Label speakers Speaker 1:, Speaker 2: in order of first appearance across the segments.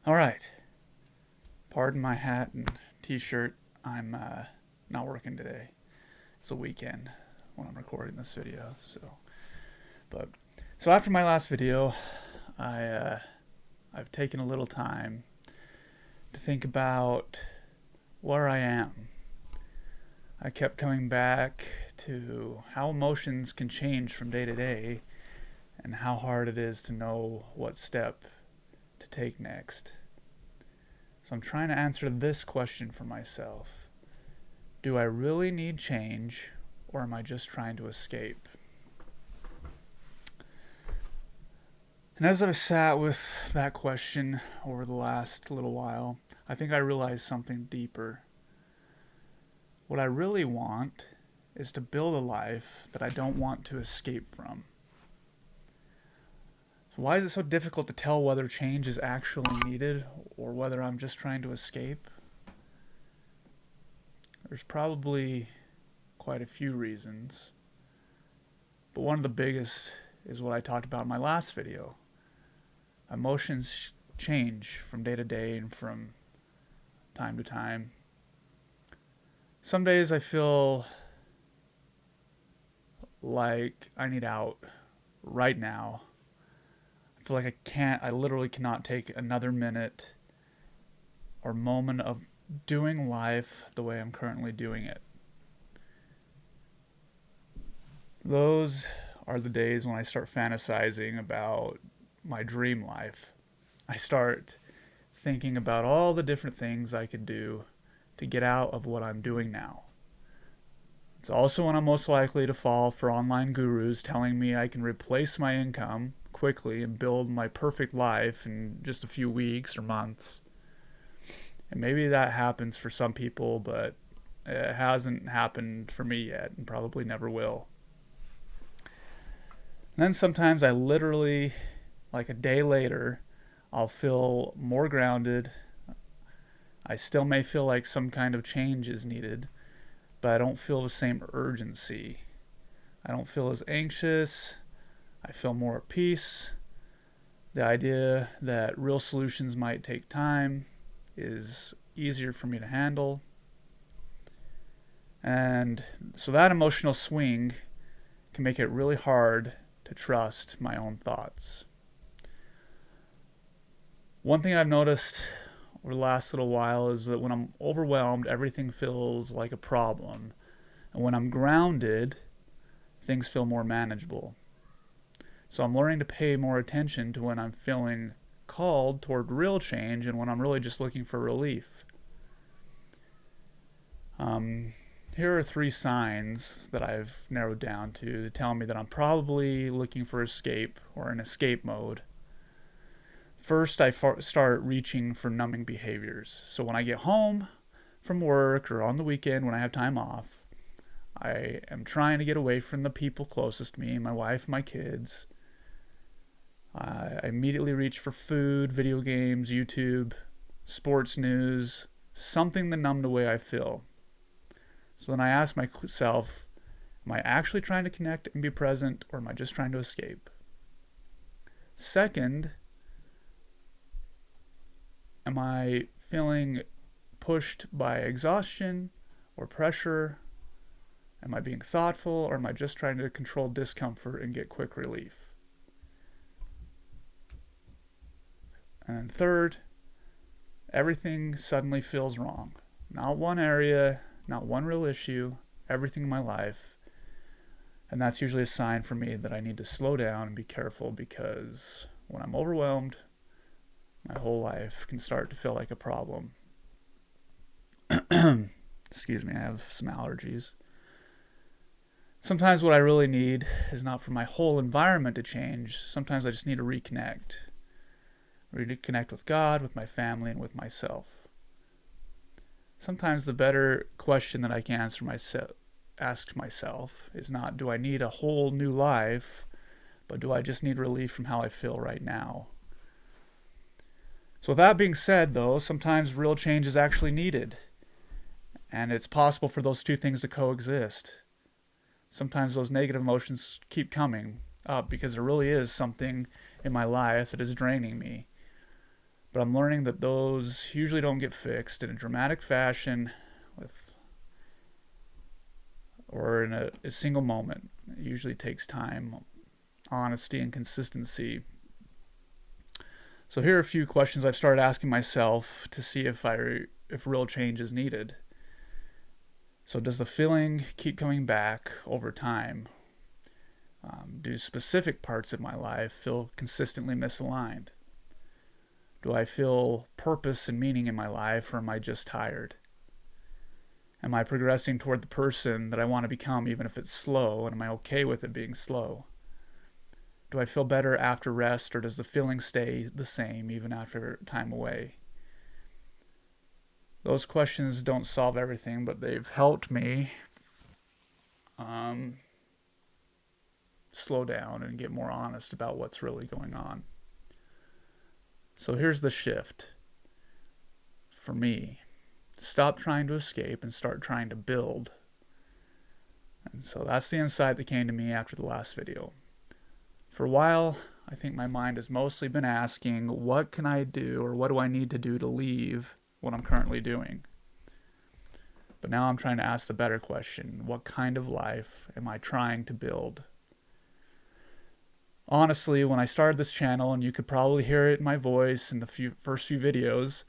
Speaker 1: All right. Pardon my hat and t-shirt. I'm not working today. It's a weekend when I'm recording this video. But so after my last video, I I've taken a little time to think about where I am. I kept coming back to how emotions can change from day to day and how hard it is to know what step to take next. So I'm trying to answer this question for myself. Do I really need change, or am I just trying to escape? And as I've sat with that question over the last little while, I think I realized something deeper. What I really want is to build a life that I don't want to escape from. So why is it so difficult to tell whether change is actually needed or whether I'm just trying to escape? There's probably quite a few reasons, but one of the biggest is what I talked about in my last video. Emotions change from day to day and from time to time. Some days I feel like I need out right now. I feel like I literally cannot take another minute or moment of doing life the way I'm currently doing it. Those are the days when I start fantasizing about my dream life. I start thinking about all the different things I could do to get out of what I'm doing now. It's also when I'm most likely to fall for online gurus telling me I can replace my income quickly and build my perfect life in just a few weeks or months. And maybe that happens for some people, but it hasn't happened for me yet and probably never will. And then sometimes I literally, like a day later, I'll feel more grounded. I still may feel like some kind of change is needed, but I don't feel the same urgency. I don't feel as anxious. I feel more at peace. The idea that real solutions might take time is easier for me to handle. And so that emotional swing can make it really hard to trust my own thoughts. One thing I've noticed over the last little while is that when I'm overwhelmed, everything feels like a problem. And when I'm grounded, things feel more manageable. So I'm learning to pay more attention to when I'm feeling called toward real change and when I'm really just looking for relief. Here are 3 signs that I've narrowed down to tell me that I'm probably looking for escape or in escape mode. First, I start reaching for numbing behaviors. So when I get home from work or on the weekend when I have time off, I am trying to get away from the people closest to me, my wife, my kids. I immediately reach for food, video games, YouTube, sports news, something to numb the way I feel. So then I ask myself, am I actually trying to connect and be present, or am I just trying to escape? Second, am I feeling pushed by exhaustion or pressure? Am I being thoughtful, or am I just trying to control discomfort and get quick relief? And third, everything suddenly feels wrong. Not one area, not one real issue, everything in my life. And that's usually a sign for me that I need to slow down and be careful, because when I'm overwhelmed, my whole life can start to feel like a problem. Excuse me, I have some allergies. Sometimes what I really need is not for my whole environment to change. Sometimes I just need to reconnect. Reconnect with God, with my family, and with myself. Sometimes the better question that I can ask myself is not, do I need a whole new life, but do I just need relief from how I feel right now? So with that being said, though, sometimes real change is actually needed. And it's possible for those two things to coexist. Sometimes those negative emotions keep coming up because there really is something in my life that is draining me. But I'm learning that those usually don't get fixed in a dramatic fashion with or in a single moment. It usually takes time, honesty, and consistency. So here are a few questions I've started asking myself to see if real change is needed. So does the feeling keep coming back over time? Do specific parts of my life feel consistently misaligned? Do I feel purpose and meaning in my life, or am I just tired? Am I progressing toward the person that I want to become, even if it's slow, and am I okay with it being slow? Do I feel better after rest, or does the feeling stay the same even after time away? Those questions don't solve everything, but they've helped me slow down and get more honest about what's really going on. So here's the shift for me. Stop trying to escape and start trying to build. And so that's the insight that came to me after the last video. For a while, I think my mind has mostly been asking, what can I do, or what do I need to do to leave what I'm currently doing? But now I'm trying to ask the better question, what kind of life am I trying to build? Honestly, when I started this channel, and you could probably hear it in my voice in the first few videos,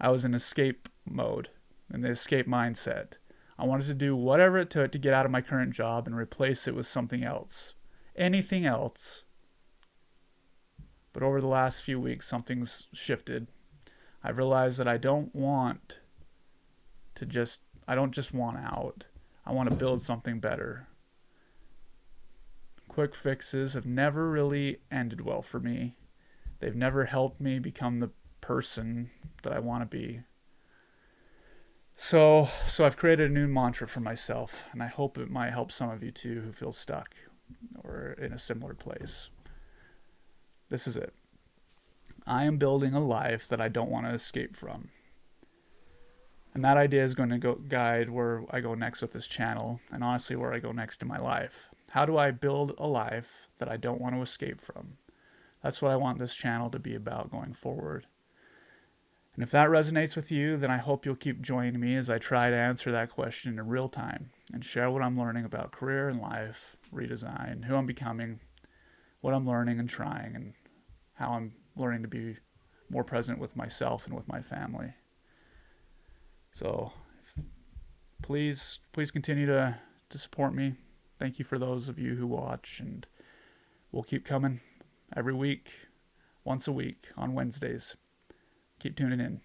Speaker 1: I was in escape mode, in the escape mindset. I wanted to do whatever it took to get out of my current job and replace it with something else. Anything else. But over the last few weeks, something's shifted. I've realized that I don't just want out. I want to build something better. Quick fixes have never really ended well for me. They've never helped me become the person that I want to be. So I've created a new mantra for myself, and I hope it might help some of you too who feel stuck or in a similar place. This is it. I am building a life that I don't want to escape from. And that idea is going to guide where I go next with this channel, and honestly where I go next in my life. How do I build a life that I don't want to escape from? That's what I want this channel to be about going forward. And if that resonates with you, then I hope you'll keep joining me as I try to answer that question in real time and share what I'm learning about career and life, redesign, who I'm becoming, what I'm learning and trying, and how I'm learning to be more present with myself and with my family. So please continue to support me. Thank you for those of you who watch, and we'll keep coming every week, once a week on Wednesdays. Keep tuning in.